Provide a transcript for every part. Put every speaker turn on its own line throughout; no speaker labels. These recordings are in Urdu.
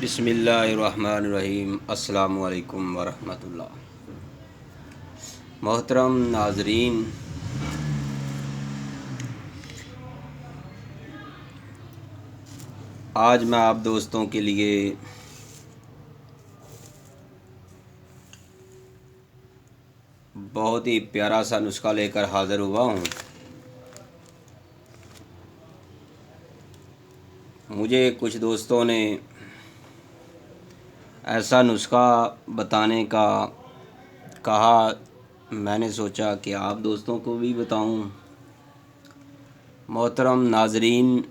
بسم اللہ الرحمن الرحیم۔ السلام علیکم ورحمۃ اللہ۔ محترم ناظرین، آج میں آپ دوستوں کے لیے بہت ہی پیارا سا نسخہ لے کر حاضر ہوا ہوں۔ مجھے کچھ دوستوں نے ایسا نسخہ بتانے کا کہا، میں نے سوچا کہ آپ دوستوں کو بھی بتاؤں۔ محترم ناظرین،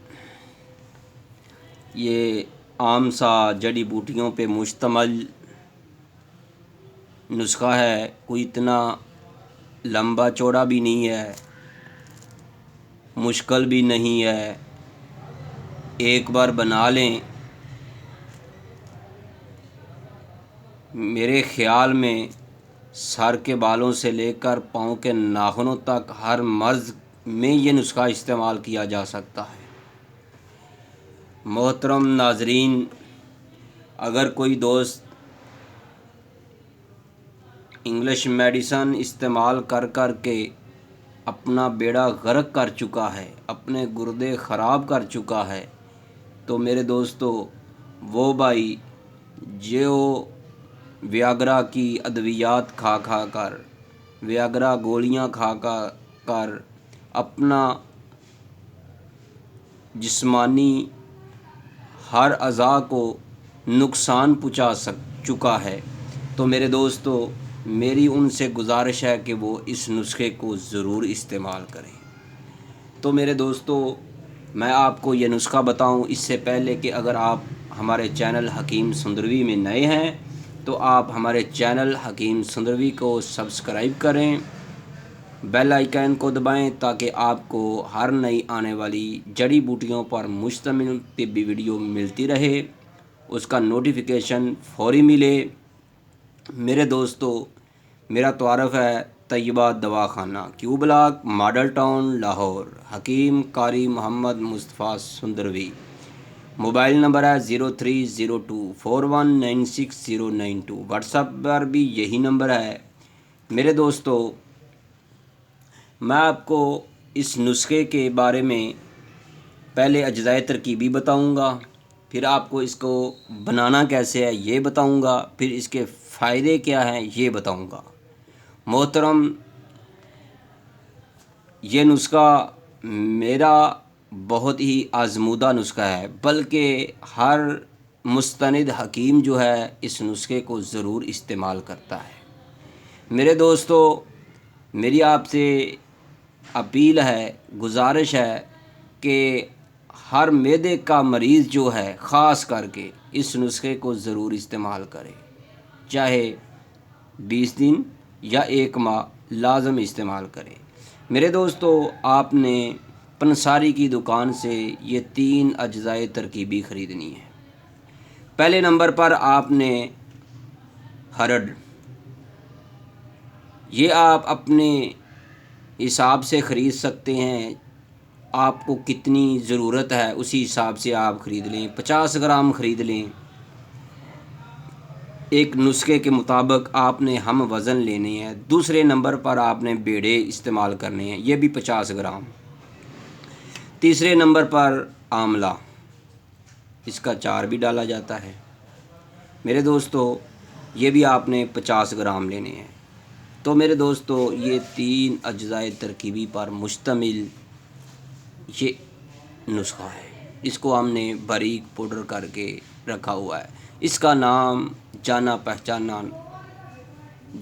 یہ عام سا جڑی بوٹیوں پہ مشتمل نسخہ ہے، کوئی اتنا لمبا چوڑا بھی نہیں ہے، مشکل بھی نہیں ہے، ایک بار بنا لیں۔ میرے خیال میں سر کے بالوں سے لے کر پاؤں کے ناخنوں تک ہر مرض میں یہ نسخہ استعمال کیا جا سکتا ہے۔ محترم ناظرین، اگر کوئی دوست انگلش میڈیسن استعمال کر کر کے اپنا بیڑا غرق کر چکا ہے، اپنے گردے خراب کر چکا ہے، تو میرے دوستو، وہ بھائی جو ویاگرا کی ادویات کھا کر، ویاگرا گولیاں کھا کر اپنا جسمانی ہر اعضاء کو نقصان پہنچا چکا ہے، تو میرے دوستو، میری ان سے گزارش ہے کہ وہ اس نسخے کو ضرور استعمال کریں۔ تو میرے دوستو، میں آپ کو یہ نسخہ بتاؤں اس سے پہلے کہ اگر آپ ہمارے چینل حکیم سندروی میں نئے ہیں تو آپ ہمارے چینل حکیم سندروی کو سبسکرائب کریں، بیل آئیکن کو دبائیں تاکہ آپ کو ہر نئی آنے والی جڑی بوٹیوں پر مشتمل طبی ویڈیو ملتی رہے، اس کا نوٹیفیکیشن فوری ملے۔ میرے دوستو، میرا تعارف ہے طیبہ دواخانہ، کیو بلاک، ماڈل ٹاؤن، لاہور، حکیم قاری محمد مصطفیٰ سندروی۔ موبائل نمبر ہے 0302419692۔ واٹس ایپ پر بھی یہی نمبر ہے۔ میرے دوستو، میں آپ کو اس نسخے کے بارے میں پہلے اجزائے ترکیبی بتاؤں گا، پھر آپ کو اس کو بنانا کیسے ہے یہ بتاؤں گا، پھر اس کے فائدے کیا ہیں یہ بتاؤں گا۔ محترم، یہ نسخہ میرا بہت ہی آزمودہ نسخہ ہے، بلکہ ہر مستند حکیم جو ہے اس نسخے کو ضرور استعمال کرتا ہے۔ میرے دوستو، میری آپ سے اپیل ہے، گزارش ہے کہ ہر معدے کا مریض جو ہے خاص کر کے اس نسخے کو ضرور استعمال کرے، چاہے 20 دن یا 1 ماہ لازم استعمال کرے۔ میرے دوستو، آپ نے پنساری کی دکان سے یہ 3 اجزائے ترکیبی خریدنی ہے۔ پہلے نمبر پر آپ نے ہرڈ، یہ آپ اپنے حساب سے خرید سکتے ہیں، آپ کو کتنی ضرورت ہے اسی حساب سے آپ خرید لیں، 50 گرام خرید لیں۔ ایک نسخے کے مطابق آپ نے ہم وزن لینے ہیں۔ دوسرے نمبر پر آپ نے بیڑے استعمال کرنے ہیں، یہ بھی 50 گرام۔ تیسرے نمبر پر آملہ، اس کا چار بھی ڈالا جاتا ہے۔ میرے دوستو، یہ بھی آپ نے 50 گرام لینے ہیں۔ تو میرے دوستو، یہ 3 اجزائے ترکیبی پر مشتمل یہ نسخہ ہے، اس کو ہم نے باریک پاؤڈر کر کے رکھا ہوا ہے۔ اس کا نام جانا پہچانا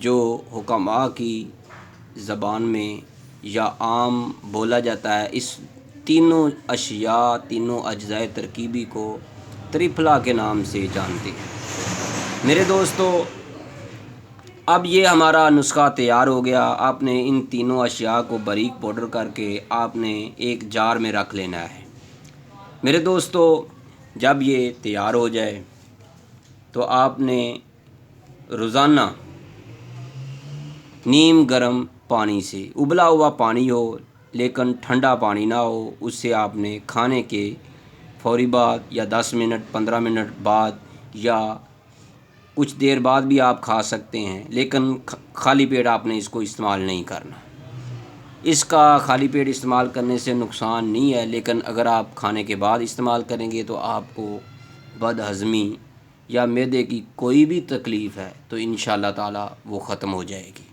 جو حکماء کی زبان میں یا عام بولا جاتا ہے، اس تینوں اشیاء، تینوں اجزائے ترکیبی کو تریپلا کے نام سے جانتے ہیں۔ میرے دوستو، اب یہ ہمارا نسخہ تیار ہو گیا۔ آپ نے ان تینوں اشیاء کو باریک پاؤڈر کر کے آپ نے ایک جار میں رکھ لینا ہے۔ میرے دوستو، جب یہ تیار ہو جائے تو آپ نے روزانہ نیم گرم پانی سے، ابلا ہوا پانی ہو لیکن ٹھنڈا پانی نہ ہو، اس سے آپ نے کھانے کے فوری بعد یا 10 منٹ 15 منٹ بعد یا کچھ دیر بعد بھی آپ کھا سکتے ہیں، لیکن خالی پیٹ آپ نے اس کو استعمال نہیں کرنا۔ اس کا خالی پیٹ استعمال کرنے سے نقصان نہیں ہے، لیکن اگر آپ کھانے کے بعد استعمال کریں گے تو آپ کو بد ہضمی یا معدے کی کوئی بھی تکلیف ہے تو انشاءاللہ تعالی وہ ختم ہو جائے گی۔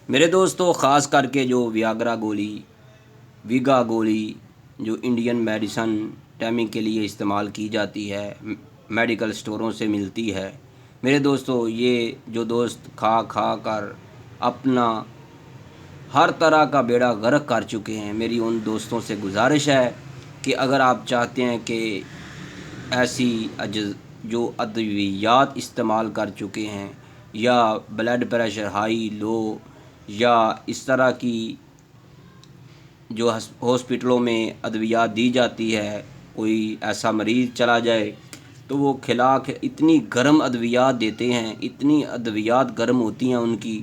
میرے دوستو، خاص کر کے جو ویاگرا گولی، ویگا گولی جو انڈین میڈیسن ٹیمنگ کے لیے استعمال کی جاتی ہے، میڈیکل سٹوروں سے ملتی ہے، میرے دوستو یہ جو دوست کھا کر اپنا ہر طرح کا بیڑا غرق کر چکے ہیں، میری ان دوستوں سے گزارش ہے کہ اگر آپ چاہتے ہیں کہ ایسی جو ادویات استعمال کر چکے ہیں یا بلڈ پریشر ہائی لو یا اس طرح کی جو ہاسپٹلوں میں ادویات دی جاتی ہے، کوئی ایسا مریض چلا جائے تو وہ کھلا کے اتنی گرم ادویات دیتے ہیں، اتنی ادویات گرم ہوتی ہیں ان کی،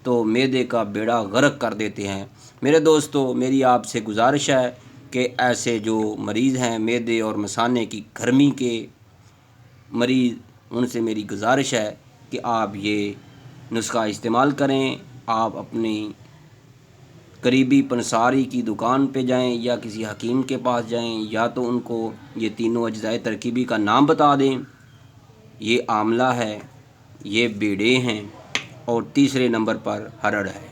تو معدے کا بیڑا غرق کر دیتے ہیں۔ میرے دوستو، میری آپ سے گزارش ہے کہ ایسے جو مریض ہیں معدے اور مثانے کی گرمی کے مریض، ان سے میری گزارش ہے کہ آپ یہ نسخہ استعمال کریں۔ آپ اپنی قریبی پنساری کی دکان پہ جائیں یا کسی حکیم کے پاس جائیں، یا تو ان کو یہ تینوں اجزائے ترکیبی کا نام بتا دیں۔ یہ آملہ ہے، یہ بیڑے ہیں، اور تیسرے نمبر پر ہرڑ ہے۔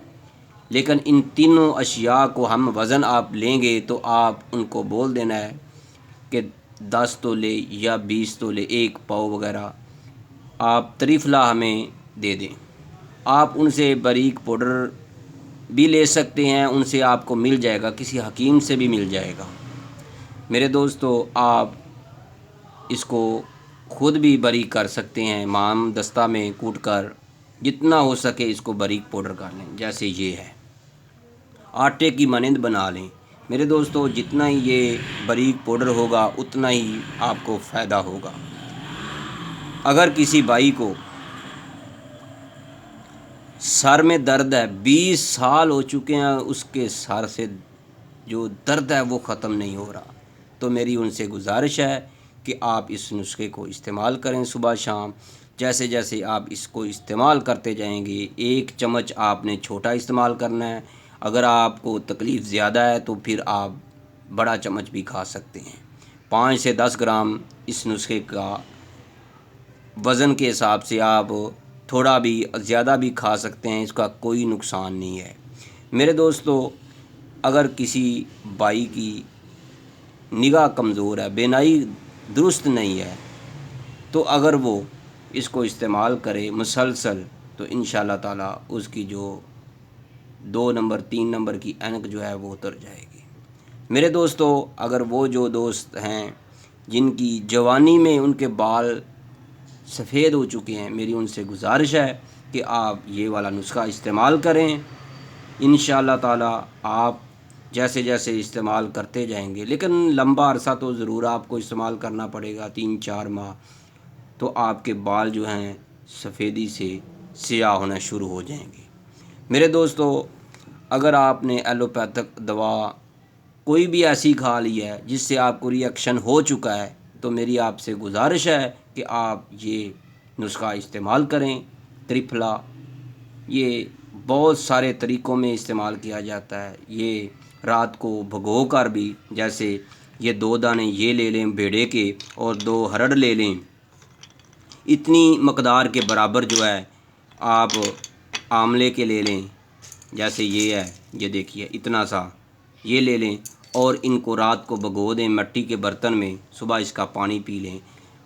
لیکن ان تینوں اشیاء کو ہم وزن آپ لیں گے تو آپ ان کو بول دینا ہے کہ 10 تولے یا 20 تولے 1 پاؤ وغیرہ آپ تریفلا ہمیں دے دیں۔ آپ ان سے باریک پاؤڈر بھی لے سکتے ہیں، ان سے آپ کو مل جائے گا، کسی حکیم سے بھی مل جائے گا۔ میرے دوستو، آپ اس کو خود بھی باریک کر سکتے ہیں، مام دستہ میں کوٹ کر جتنا ہو سکے اس کو باریک پاؤڈر کر لیں، جیسے یہ ہے، آٹے کی مانند بنا لیں۔ میرے دوستو، جتنا ہی یہ باریک پاؤڈر ہوگا اتنا ہی آپ کو فائدہ ہوگا۔ اگر کسی بھائی کو سر میں درد ہے، 20 سال ہو چکے ہیں اس کے سر سے جو درد ہے وہ ختم نہیں ہو رہا، تو میری ان سے گزارش ہے کہ آپ اس نسخے کو استعمال کریں صبح شام۔ جیسے جیسے آپ اس کو استعمال کرتے جائیں گے، 1 چمچ آپ نے چھوٹا استعمال کرنا ہے، اگر آپ کو تکلیف زیادہ ہے تو پھر آپ بڑا چمچ بھی کھا سکتے ہیں۔ 5 سے 10 گرام اس نسخے کا وزن کے حساب سے آپ تھوڑا بھی زیادہ بھی کھا سکتے ہیں، اس کا کوئی نقصان نہیں ہے۔ میرے دوستو، اگر کسی بھائی کی نگاہ کمزور ہے، بینائی درست نہیں ہے، تو اگر وہ اس کو استعمال کرے مسلسل تو انشاءاللہ تعالی اس کی جو 2 نمبر 3 نمبر کی اینک جو ہے وہ اتر جائے گی۔ میرے دوستو، اگر وہ جو دوست ہیں جن کی جوانی میں ان کے بال سفید ہو چکے ہیں، میری ان سے گزارش ہے کہ آپ یہ والا نسخہ استعمال کریں۔ انشاءاللہ تعالی آپ جیسے جیسے استعمال کرتے جائیں گے، لیکن لمبا عرصہ تو ضرور آپ کو استعمال کرنا پڑے گا، 3-4 ماہ، تو آپ کے بال جو ہیں سفیدی سے سیاہ ہونا شروع ہو جائیں گے۔ میرے دوستو، اگر آپ نے ایلوپیتھک دوا کوئی بھی ایسی کھا لی ہے جس سے آپ کو ری ایکشن ہو چکا ہے، تو میری آپ سے گزارش ہے کہ آپ یہ نسخہ استعمال کریں۔ تریفلا یہ بہت سارے طریقوں میں استعمال کیا جاتا ہے۔ یہ رات کو بھگو کر بھی، جیسے یہ 2 دانے یہ لے لیں بیڑے کے اور 2 ہرڑ لے لیں، اتنی مقدار کے برابر جو ہے آپ آملے کے لے لیں، جیسے یہ ہے، یہ دیکھیے اتنا سا یہ لے لیں، اور ان کو رات کو بھگو دیں مٹی کے برتن میں، صبح اس کا پانی پی لیں،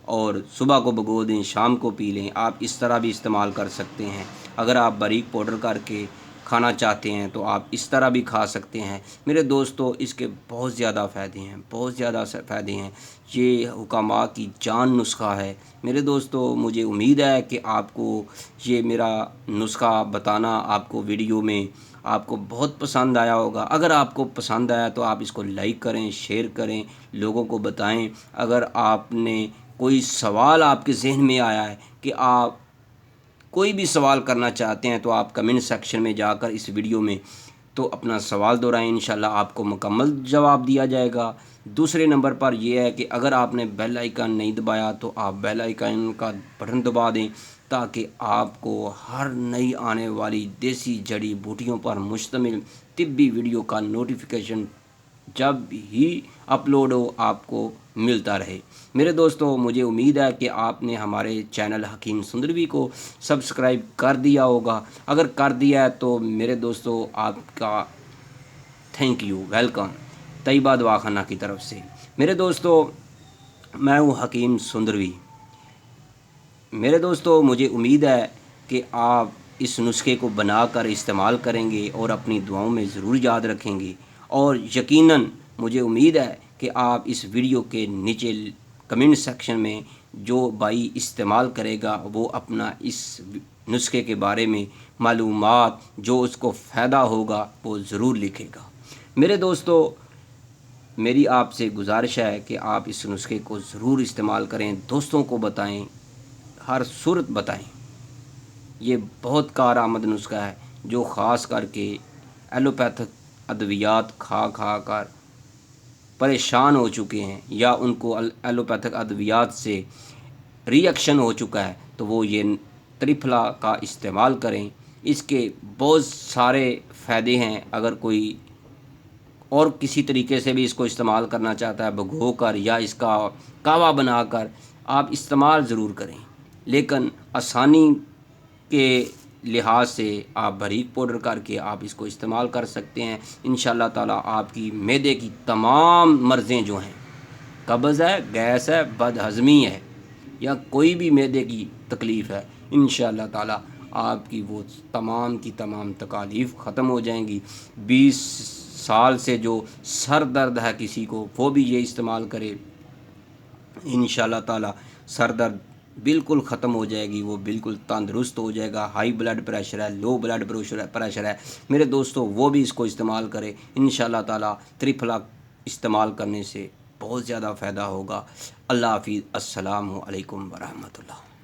اور صبح کو بھگو دیں شام کو پی لیں۔ آپ اس طرح بھی استعمال کر سکتے ہیں۔ اگر آپ باریک پاؤڈر کر کے کھانا چاہتے ہیں تو آپ اس طرح بھی کھا سکتے ہیں۔ میرے دوستو، اس کے بہت زیادہ فائدے ہیں، بہت زیادہ فائدے ہیں۔ یہ حکماء کی جان نسخہ ہے۔ میرے دوستو، مجھے امید ہے کہ آپ کو یہ میرا نسخہ بتانا، آپ کو ویڈیو میں آپ کو بہت پسند آیا ہوگا۔ اگر آپ کو پسند آیا تو آپ اس کو لائک کریں، شیئر کریں، لوگوں کو بتائیں۔ اگر آپ نے کوئی سوال آپ کے ذہن میں آیا ہے کہ آپ کوئی بھی سوال کرنا چاہتے ہیں تو آپ کمنٹ سیکشن میں جا کر اس ویڈیو میں تو اپنا سوال دہرائیں، انشاءاللہ آپ کو مکمل جواب دیا جائے گا۔ دوسرے نمبر پر یہ ہے کہ اگر آپ نے بیل آئیکن نہیں دبایا تو آپ بیل آئیکن کا بٹن دبا دیں، تاکہ آپ کو ہر نئی آنے والی دیسی جڑی بوٹیوں پر مشتمل طبی ویڈیو کا نوٹیفیکیشن جب ہی اپلوڈ ہو آپ کو ملتا رہے۔ میرے دوستو، مجھے امید ہے کہ آپ نے ہمارے چینل حکیم سندروی کو سبسکرائب کر دیا ہوگا۔ اگر کر دیا ہے تو میرے دوستو آپ کا تھینک یو، ویلکم طیبہ دواخانہ کی طرف سے۔ میرے دوستو، میں ہوں حکیم سندروی۔ میرے دوستو، مجھے امید ہے کہ آپ اس نسخے کو بنا کر استعمال کریں گے اور اپنی دعاؤں میں ضرور یاد رکھیں گے، اور یقیناً مجھے امید ہے کہ آپ اس ویڈیو کے نیچے کمنٹ سیکشن میں جو بھائی استعمال کرے گا وہ اپنا اس نسخے کے بارے میں معلومات جو اس کو فائدہ ہوگا وہ ضرور لکھے گا۔ میرے دوستو، میری آپ سے گزارش ہے کہ آپ اس نسخے کو ضرور استعمال کریں، دوستوں کو بتائیں، ہر صورت بتائیں۔ یہ بہت کارآمد نسخہ ہے جو خاص کر کے ایلوپیتھک ادویات کھا کھا کر پریشان ہو چکے ہیں، یا ان کو ایلوپیتھک ادویات سے ری ایکشن ہو چکا ہے، تو وہ یہ تریپھلا کا استعمال کریں۔ اس کے بہت سارے فائدے ہیں۔ اگر کوئی اور کسی طریقے سے بھی اس کو استعمال کرنا چاہتا ہے، بھگو کر یا اس کا کہوہ بنا کر، آپ استعمال ضرور کریں، لیکن آسانی کے لحاظ سے آپ باریک پاؤڈر کر کے آپ اس کو استعمال کر سکتے ہیں۔ انشاءاللہ تعالیٰ آپ کی معدے کی تمام مرضیں جو ہیں، قبض ہے، گیس ہے، بد ہضمی ہے، یا کوئی بھی معدے کی تکلیف ہے، انشاءاللہ تعالیٰ آپ کی وہ تمام کی تمام تکالیف ختم ہو جائیں گی۔ 20 سال سے جو سر درد ہے کسی کو، وہ بھی یہ استعمال کرے، انشاءاللہ تعالیٰ سر درد بالکل ختم ہو جائے گی، وہ بالکل تندرست ہو جائے گا۔ ہائی بلڈ پریشر ہے، لو بلڈ پریشر ہے، میرے دوستو وہ بھی اس کو استعمال کرے، انشاءاللہ تعالیٰ تریپھلا استعمال کرنے سے بہت زیادہ فائدہ ہوگا۔ اللہ حافظ، السلام علیکم ورحمۃ اللہ۔